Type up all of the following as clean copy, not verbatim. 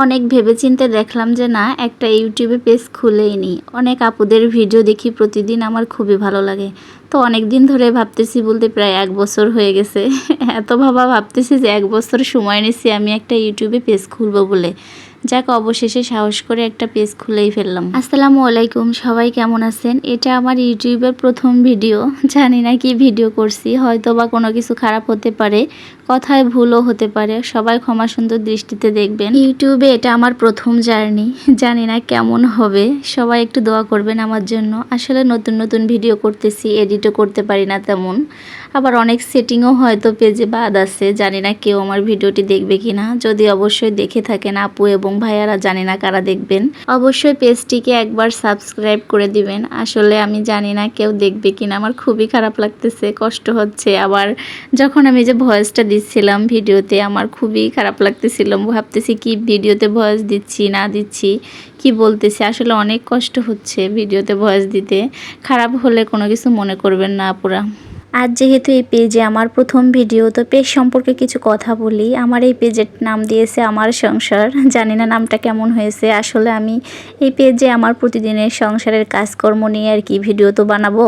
অনেক ভেবেচিন্তে দেখলাম যে না একটা ইউটিউবে পেজ খুলেই নিই। অনেক আপুদের ভিডিও দেখি প্রতিদিন, আমার খুবই ভালো লাগে। তো অনেক দিন ধরে ভাবতেছি, বলতে প্রায় 1 বছর হয়ে গেছে। এত ভাবতেছি যে 1 বছর সময় নিয়েছি আমি একটা ইউটিউবে পেজ খুলবো বলে। যাক, অবশেষে সাহস করে একটা পেজ খুলেই ফেললাম। আসসালামু আলাইকুম, সবাই কেমন আছেন? এটা আমার ইউটিউবের প্রথম ভিডিও। জানি না কি ভিডিও করছি, হয়তো বা কোনো কিছু খারাপ হতে পারে, কথায় ভুলও হতে পারে। সবাই ক্ষমা সুন্দর দৃষ্টিতে দেখবেন। ইউটিউবে এটা আমার প্রথম জার্নি, জানি না কেমন হবে। সবাই একটু দোয়া করবেন আমার জন্য। আসলে নতুন নতুন ভিডিও করতেছি, এডিটও করতে পারি না তেমন। আবার অনেক সেটিংও হয়তো পেজে বাদ আছে, জানি না কেউ আমার ভিডিওটি দেখবে কিনা। যদি অবশ্যই দেখে থাকেন আপু এবং ভাইয়ারা, জানি না কারা দেখবেন, অবশ্যই পেজটিকে একবার সাবস্ক্রাইব করে দিবেন। আসলে আমি জানি না কেউ দেখবে কিনা, আমার খুবই খারাপ লাগতেছে, কষ্ট হচ্ছে। আবার যখন আমি যে ভয়েসটা দিচ্ছিলাম ভিডিওতে, আমার খুবই খারাপ লাগতেছিল। ভাবতেছি কি ভিডিওতে ভয়েস দিচ্ছি না দিচ্ছি, কি বলতেছি। আসলে অনেক কষ্ট হচ্ছে ভিডিওতে ভয়েস দিতে। খারাপ হলে কোনো কিছু মনে করবেন না আপুরা। আজ যেহেতু এই পেজে আমার প্রথম ভিডিও, তো পেজ সম্পর্কে কিছু কথা বলি। আমার এই পেজের নাম দিয়েছে আমার সংসার। জানি না নামটা কেমন হয়েছে। আসলে আমি এই পেজে আমার প্রতিদিনের সংসারের কাজকর্ম নিয়ে আর কি ভিডিও তো বানাবো।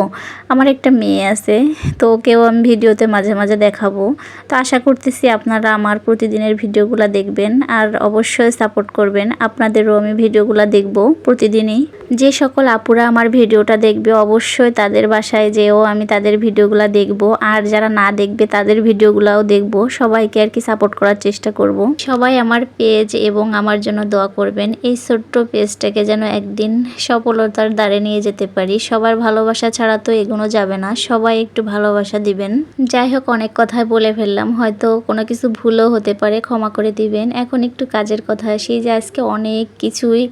আমার একটা মেয়ে আছে, তো ওকেও আমি ভিডিওতে মাঝে মাঝে দেখাবো। তো আশা করতেছি আপনারা আমার প্রতিদিনের ভিডিওগুলো দেখবেন আর অবশ্যই সাপোর্ট করবেন। আপনাদেরও আমি ভিডিওগুলো দেখব প্রতিদিনই। যে সকল আপুরা আমার ভিডিওটা দেখবে, অবশ্যই তাদের বাসায় যেও আমি তাদের ভিডিওগুলো দেখব। আর যারা না দেখবে তাদের ভিডিওগুলোও দেখব। সবাইকে আর কি সাপোর্ট করার চেষ্টা করব। সবাই আমার পেজ এবং আমার জন্য দোয়া করবেন। এই ছোট্ট পেজটাকে যেন একদিন সফলতার দ্বারে নিয়ে যেতে পারি। সবার ভালোবাসা ছাড়া তো এগোনো যাবে না, সবাই একটু ভালোবাসা দিবেন। যাই হোক, অনেক কথাই বলে ফেললাম, হয়তো কোনো কিছু ভুলও হতে পারে, ক্ষমা করে দিবেন। এখন একটু কাজের কথা আসি, যে আজকে অনেক কিছুই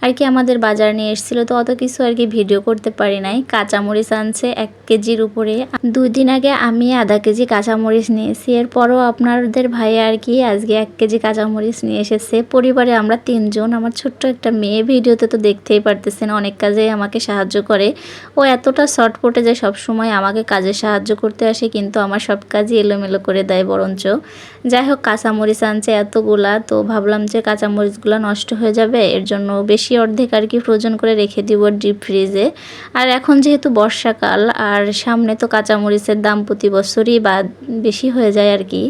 আর কি আমাদের বাজার নিয়ে এসেছিলো, তো অত কিছু আর কি ভিডিও করতে পারি নাই। কাঁচামরিচ আনছে 1 কেজির উপরে। 2 দিন আগে আমি আধা কেজি কাঁচামরিচ নিয়েছি। এরপরও আপনাদের ভাই আর কি আজকে 1 কেজি কাঁচামরিচ নিয়ে এসেছে। পরিবারে আমরা 3 জন। আমার ছোট্ট একটা মেয়ে, ভিডিওতে তো দেখতেই পারতেছেন অনেক কাজে আমাকে সাহায্য করে। ও এতটা শর্টপটে যে সব সময় আমাকে কাজে সাহায্য করতে আসে, কিন্তু আমার সব কাজই এলোমেলো করে দেয় বরঞ্চ। যাই হোক, কাঁচামরিচ আনছে এতগুলা, তো ভাবলাম যে কাঁচামরিচগুলো নষ্ট হয়ে যাবে, এর জন্য বেশি অর্ধেক আর কি ফ্রোজেন করে রেখে দিব ডিপ ফ্রিজে। আর এখন যেহেতু বর্ষাকাল আর সামনে, তো কাঁচামরিচের দাম প্রতি বছরই বা বেশি হয়ে যায় আর কি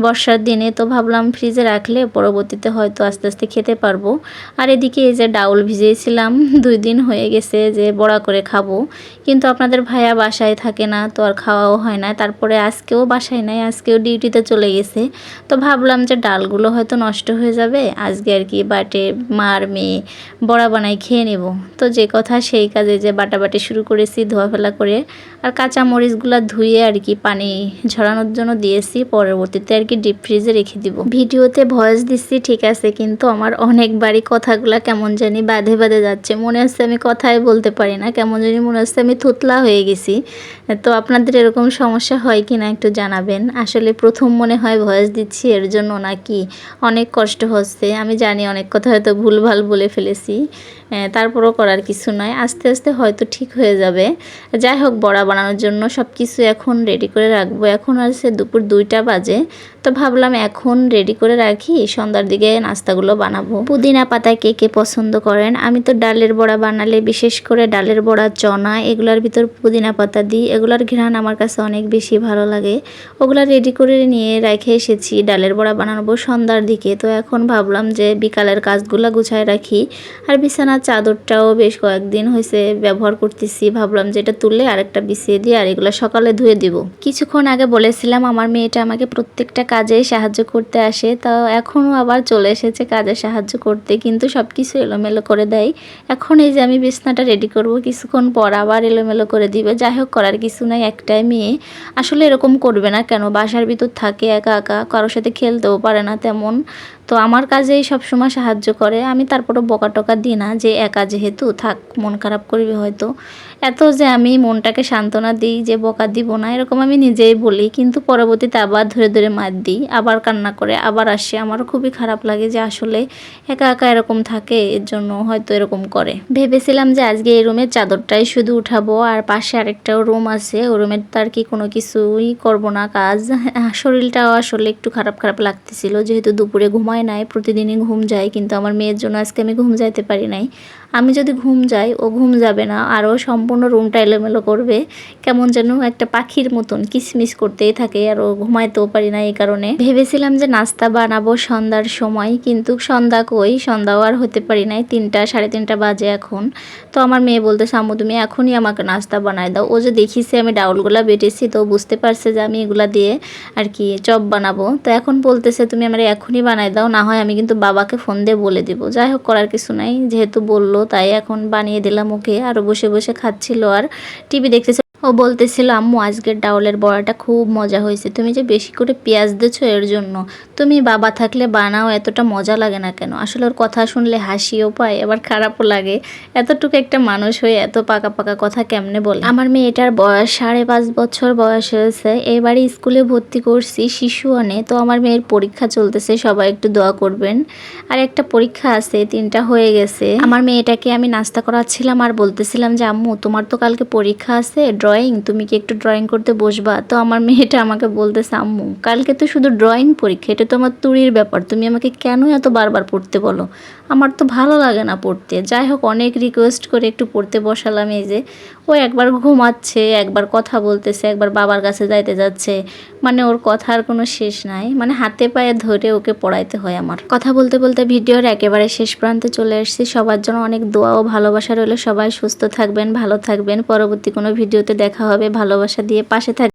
বর্ষার দিনে। তো ভাবলাম ফ্রিজে রাখলে পরবর্তীতে হয়তো আস্তে আস্তে খেতে পারবো। আর এদিকে এই যে ডাউল ভিজিয়েছিলাম, 2 দিন হয়ে গেছে যে বড়া করে খাবো, কিন্তু আপনাদের ভাইয়া বাসায় থাকে না, তো আর খাওয়াও হয় না। তারপরে আজকেও বাসায় নাই, আজকেও ডিউটিতে চলে গেছে। তো ভাবলাম যে ডালগুলো হয়তো নষ্ট হয়ে যাবে, আজকে আর কি বাটে মার মেয়ে বড়া বানাই খেয়ে নেব। তো যে কথা সেই কাজে, যে বাটাবাটি শুরু করেছি ধোয়া ফেলা করে। আর কাঁচা মরিচগুলো ধুয়ে আর কি পানি ঝরানোর জন্য দিয়েছি, পরবর্তীতে আর কি ডিপ ফ্রিজে রেখে দিব। ভিডিওতে ভয়েস দিচ্ছি ঠিক আছে, কিন্তু আমার অনেকবারই কথাগুলো কেমন জানি বাঁধে বাঁধে যাচ্ছে। মনে হচ্ছে আমি কথাই বলতে পারি না, কেমন জানি মনে হচ্ছে আমি থুতলা হয়ে গেছি। তো আপনাদের এরকম সমস্যা হয় কি না একটু জানাবেন। আসলে প্রথম মনে হয় ভয়েস দিচ্ছি, এর জন্য নাকি অনেক কষ্ট হচ্ছে। আমি জানি অনেক কথা হয়তো ভুলভাল বলে ফেলেছি, তারপরও করার কিছু নয়, আস্তে আস্তে হয়তো ঠিক হয়ে যাবে। যাই হোক, বড়া বানানোর জন্য সব কিছু এখন রেডি করে রাখবো। এখন আছে দুপুর 2টা বাজে, তো ভাবলাম এখন রেডি করে রাখি, সন্ধ্যার দিকে নাস্তাগুলো বানাবো। পুদিনা পাতা কে কে পছন্দ করেন? আমি তো ডালের বড়া বানালে, বিশেষ করে ডালের বড়া, চনা, এগুলার ভিতর পুদিনা পাতা দিই। এগুলার ঘ্রাণ আমার কাছে অনেক বেশি ভালো লাগে। ওগুলা রেডি করে নিয়ে রেখে এসেছি, ডালের বড়া বানাবো সন্ধ্যার দিকে। তো এখন ভাবলাম যে বিকালের কাজগুলো গুছায় রাখি। আর বিছানার চাদরটাও বেশ কয়েকদিন হয়েছে ব্যবহার করতেছি, ভাবলাম যে এটা তুললে আরেকটা বিছিয়ে দিয়ে আর এগুলো সকালে ধুয়ে দিব। কিছুক্ষণ আগে বলেছিলাম আমার মেয়েটা আমাকে প্রত্যেকটা কাজে সাহায্য করতে আসে, তো এখনও আবার চলে এসেছে কাজে সাহায্য করতে, কিন্তু সব কিছু এলোমেলো করে দেয়। এখন এই যে আমি বিছনাটা রেডি করব, কিছুক্ষণ পর আবার এলোমেলো করে দিবে। যাই হোক, করার কিছু নাই, একটাই মেয়ে। আসলে এরকম করবে না কেন, বাসার ভিতর থাকে একা একা, কারোর সাথে খেলতেও পারে না তেমন। তো আমার কাজেই সবসময় সাহায্য করে। আমি তারপরও বকা টকা দিই না, যে একা যেহেতু থাক, মন খারাপ করবে হয়তো। এত যে আমি মনটাকে সান্ত্বনা দিই যে বকা দিব না, এরকম আমি নিজেই বলি, কিন্তু পরবর্তীতে আবার ধরে ধরে মার দিই, আবার কান্না করে আবার আসে। আমারও খুবই খারাপ লাগে যে আসলে একা একা এরকম থাকে, এর জন্য হয়তো এরকম করে। ভেবেছিলাম যে আজকে এই রুমের চাদরটাই শুধু উঠাবো, আর পাশে আরেকটাও রুম আছে, ওই রুমের তো আর কি কোনো কিছুই করবো না কাজ। শরীরটাও আসলে একটু খারাপ খারাপ লাগতেছিল, যেহেতু দুপুরে ঘুমাই হয় নাই, প্রতিদিনই ঘুম যায়, কিন্তু আমার মেয়ের জন্য আজকে আমি ঘুম যাইতে পারি নাই। আমি যদি ঘুম যাই ও ঘুম যাবে না, আর ও সম্পূর্ণ রুমটা এলোমেলো করবে, কেমন যেন একটা পাখির মতন কিসমিস করতেই থাকে, আর ও ঘুমাইতেও পারি না। এই কারণে ভেবেছিলাম যে নাস্তা বানাবো সন্ধ্যার সময়, কিন্তু সন্ধ্যা কই, সন্ধ্যাও আর হতে পারি নাই, 3টা 3:30 বাজে এখন। তো আমার মেয়ে বলতেছে আম্মু তুমি এখনই আমাকে নাস্তা বানায় দাও। ও যে দেখিছে আমি ডাউলগুলা বেটেছি, তো বুঝতে পারছে যে আমি এগুলা দিয়ে আর কি চপ বানাবো। তো এখন বলতেছে তুমি আমার এখনই বানায় দাও, না হয় আমি কিন্তু বাবাকে ফোন দিয়ে বলে দিব। যাই হোক, করার কিছু নাই, যেহেতু বললো তাই এখন বানিয়ে দিলাম ওকে। আরও বসে বসে খাচ্ছিল আর টিভি দেখতেছে। ও বলতেছিল আম্মু আজকের ডাউলের বড়াটা খুব মজা হয়েছে, তুমি যে বেশি করে পেঁয়াজ দিছো এর জন্য। তুমি বাবা থাকলে বানাও, এতটা মজা লাগে না কেন? আসলে ওর কথা শুনলে হাসিও পায়, আবার খারাপও লাগে। এতটুকু একটা মানুষ হয়ে এত পাকা পাকা কথা কেমনে বলে। আমার মেয়েটার বয়স 5.5 বছর বয়স হয়েছে। এবারে স্কুলে ভর্তি করছি শিশুয়ানে। তো আমার মেয়ের পরীক্ষা চলতেছে, সবাই একটু দোয়া করবেন। আর একটা পরীক্ষা আছে, 3টা হয়ে গেছে। আমার মেয়েটাকে আমি নাস্তা করাচ্ছিলাম আর বলতেছিলাম যে আম্মু তোমার তো কালকে পরীক্ষা আছে ড্রয়িং, তুমি কি একটু ড্রয়িং করতে বসবা? তো আমার মেয়েটা আমাকে বলতেছে আম্মু কালকে তো শুধু ড্রয়িং পরীক্ষা, এটা তো আমার তুড়ির ব্যাপার, তুমি আমাকে কেন এত বারবার পড়তে বলো? আমার তো ভালো লাগে না পড়তে। যাই হোক, অনেক রিকোয়েস্ট করে একটু পড়তে বসালাম। এই যে ও একবার ঘুমাচ্ছে, একবার কথা বলতেছে, একবার বাবার কাছে যাইতে যাচ্ছে, মানে ওর কথার কোনো শেষ নাই। মানে হাতে পায়ে ধরে ওকে পড়াইতে হয় আমার। কথা বলতে বলতে ভিডিওর একেবারে শেষ প্রান্তে চলে এসেছি। সবার জন্য অনেক দোয়া ও ভালোবাসা রইল। সবাই সুস্থ থাকবেন, ভালো থাকবেন। পরবর্তী কোনো ভিডিওতে দেখা হবে। ভালোবাসা দিয়ে পাশে থাকবেন।